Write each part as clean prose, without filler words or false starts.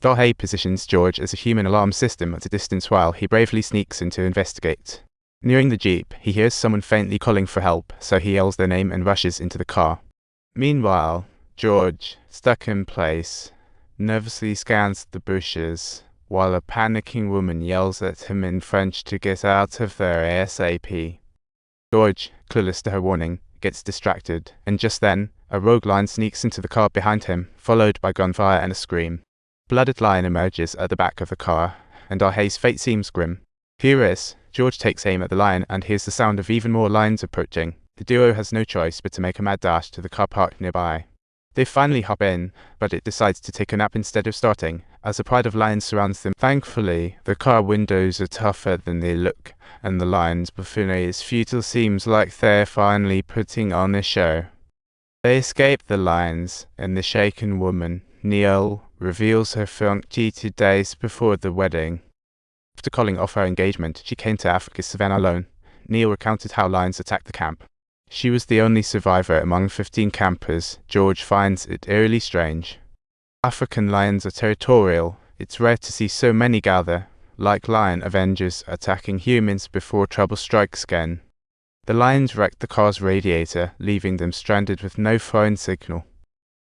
Dahe positions George as a human alarm system at a distance while he bravely sneaks in to investigate. Nearing the jeep, he hears someone faintly calling for help, so he yells their name and rushes into the car. Meanwhile, George, stuck in place, nervously scans the bushes, while a panicking woman yells at him in French to get out of there ASAP. George, clueless to her warning, gets distracted, and just then, a rogue lion sneaks into the car behind him, followed by gunfire and a scream. Blooded lion emerges at the back of the car, and Dahe's fate seems grim. Furious, George takes aim at the lion and hears the sound of even more lions approaching. The duo has no choice but to make a mad dash to the car park nearby. They finally hop in, but it decides to take a nap instead of starting, as a pride of lions surrounds them. Thankfully, the car windows are tougher than they look, and the lions' buffoonery is futile. Seems like they're finally putting on a show. They escape the lions, and the shaken woman, Neil, reveals her fiancé 2 days before the wedding. After calling off her engagement, she came to Africa's Savanna alone. Neil recounted how lions attacked the camp. She was the only survivor among 15 campers. George finds it eerily strange. African lions are territorial. It's rare to see so many gather, like lion avengers attacking humans before trouble strikes again. The lions wrecked the car's radiator, leaving them stranded with no phone signal.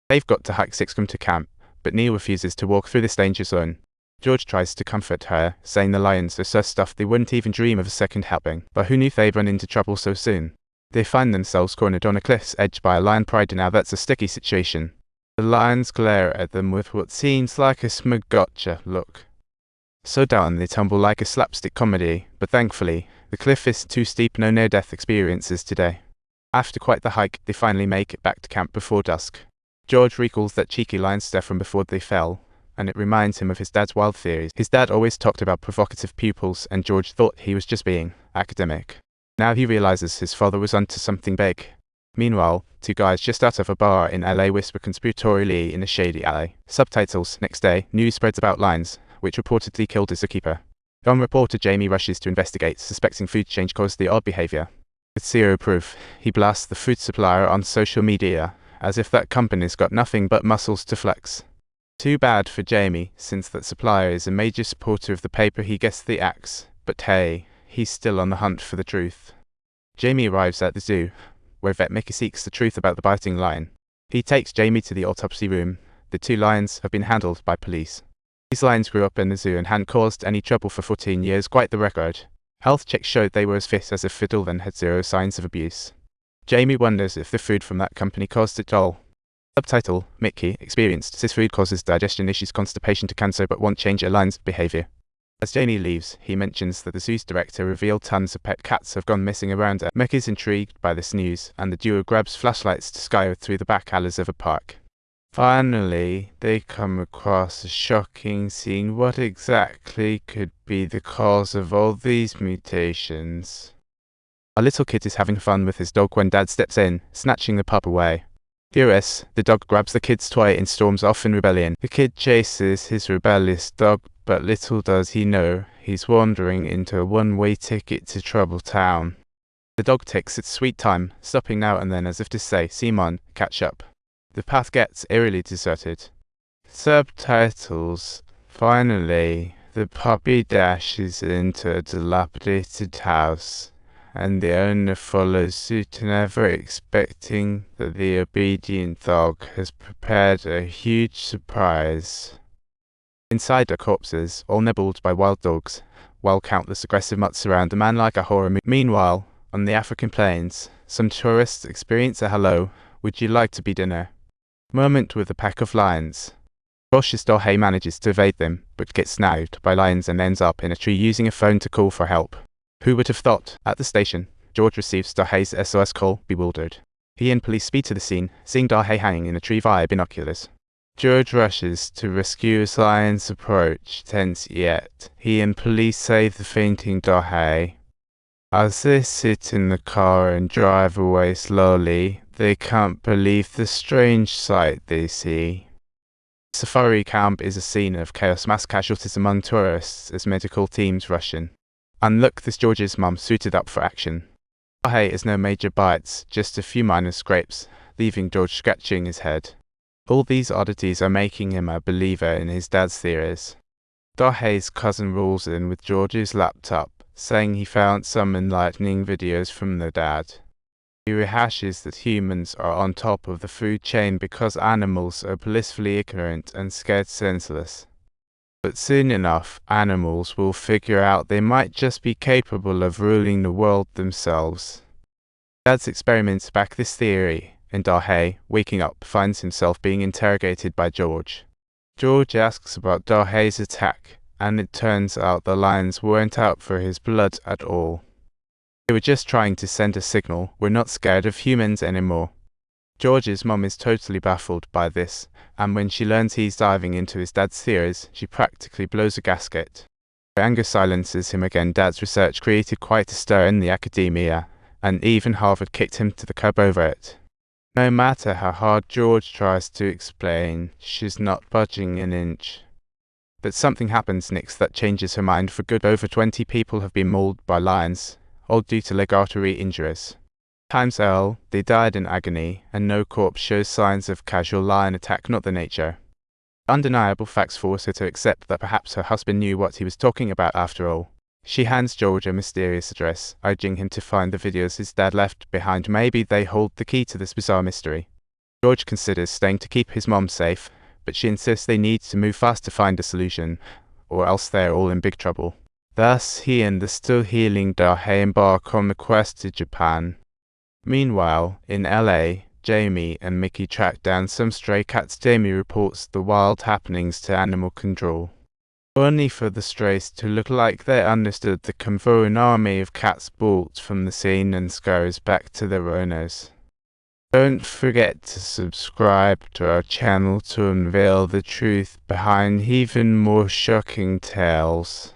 They've got to hike 6 km to camp, but Neil refuses to walk through this danger zone. George tries to comfort her, saying the lions are so stuffed they wouldn't even dream of a second helping, but who knew they'd run into trouble so soon? They find themselves cornered on a cliff's edge by a lion pride, and now that's a sticky situation. The lions glare at them with what seems like a smug gotcha look. So down they tumble like a slapstick comedy, but thankfully, the cliff is too steep, no near-death experiences today. After quite the hike, they finally make it back to camp before dusk. George recalls that cheeky lion stare from before they fell, and it reminds him of his dad's wild theories. His dad always talked about provocative pupils, and George thought he was just being academic. Now he realizes his father was onto something big. Meanwhile, 2 guys just out of a bar in LA whisper conspiratorially in a shady alley. Subtitles: next day, news spreads about lions, which reportedly killed a zookeeper. Gun reporter Jamie rushes to investigate, suspecting food change caused the odd behavior. With 0 proof, he blasts the food supplier on social media, as if that company's got nothing but muscles to flex. Too bad for Jamie, since that supplier is a major supporter of the paper he gets the axe, but hey, he's still on the hunt for the truth. Jamie arrives at the zoo, where vet Mickey seeks the truth about the biting lion. He takes Jamie to the autopsy room. The 2 lions have been handled by police. These lions grew up in the zoo and hadn't caused any trouble for 14 years, quite the record. Health checks showed they were as fit as a fiddle and had 0 signs of abuse. Jamie wonders if the food from that company caused it all. Subtitle: Mickey, experienced this food causes digestion issues, constipation to cancer, but won't change a lion's behavior. As Jamie leaves, he mentions that the zoo's director revealed tons of pet cats have gone missing around it. Mickey's intrigued by this news, and the duo grabs flashlights to scour through the back alleys of a park. Finally, they come across a shocking scene. What exactly could be the cause of all these mutations? A little kid is having fun with his dog when Dad steps in, snatching the pup away. Furious, the dog grabs the kid's toy and storms off in rebellion. The kid chases his rebellious dog, but little does he know, he's wandering into a one-way ticket to Trouble Town. The dog takes its sweet time, stopping now and then as if to say, Simon, catch up. The path gets eerily deserted. Subtitles: finally, the puppy dashes into a dilapidated house, and the owner follows suit, never expecting that the obedient dog has prepared a huge surprise. Inside are corpses, all nibbled by wild dogs, while countless aggressive mutts surround the man like a horror movie. Meanwhile, on the African plains, some tourists experience a hello, would you like to be dinner? Moment with a pack of lions. Cautious Dahe manages to evade them, but gets snagged by lions and ends up in a tree using a phone to call for help. Who would have thought? At the station, George receives Dahe's SOS call, bewildered. He and police speed to the scene, seeing Dahe hanging in a tree via binoculars. George rushes to rescue as lions approach, tense yet. He and police save the fainting Dahe. As they sit in the car and drive away slowly, they can't believe the strange sight they see. Safari camp is a scene of chaos, mass casualties among tourists as medical teams rush in. And look, this George's mum suited up for action. Dahe is no major bites, just a few minor scrapes, leaving George scratching his head. All these oddities are making him a believer in his dad's theories. Dahei's cousin rolls in with George's laptop, saying he found some enlightening videos from their dad. He rehashes that humans are on top of the food chain because animals are blissfully ignorant and scared senseless. But soon enough, animals will figure out they might just be capable of ruling the world themselves. Dad's experiments back this theory, and Dahei, waking up, finds himself being interrogated by George. George asks about Dahei's attack, and it turns out the lions weren't out for his blood at all. They were just trying to send a signal, we're not scared of humans anymore. George's mom is totally baffled by this, and when she learns he's diving into his dad's theories, she practically blows a gasket. Her anger silences him again. Dad's research created quite a stir in the academia, and even Harvard kicked him to the curb over it. No matter how hard George tries to explain, she's not budging an inch. But something happens next that changes her mind for good. Over 20 people have been mauled by lions, all due to leg artery injuries. Times L, they died in agony, and no corpse shows signs of casual lion attack, not the nature. Undeniable facts force her to accept that perhaps her husband knew what he was talking about after all. She hands George a mysterious address, urging him to find the videos his dad left behind. Maybe they hold the key to this bizarre mystery. George considers staying to keep his mom safe, but she insists they need to move fast to find a solution, or else they're all in big trouble. Thus, he and the still healing Dahei embark on the quest to Japan. Meanwhile, in LA, Jamie and Mickey track down some stray cats. Jamie reports the wild happenings to animal control, only for the strays to look like they understood the convoy. An army of cats bolts from the scene and scurries back to their owners. Don't forget to subscribe to our channel to unveil the truth behind even more shocking tales.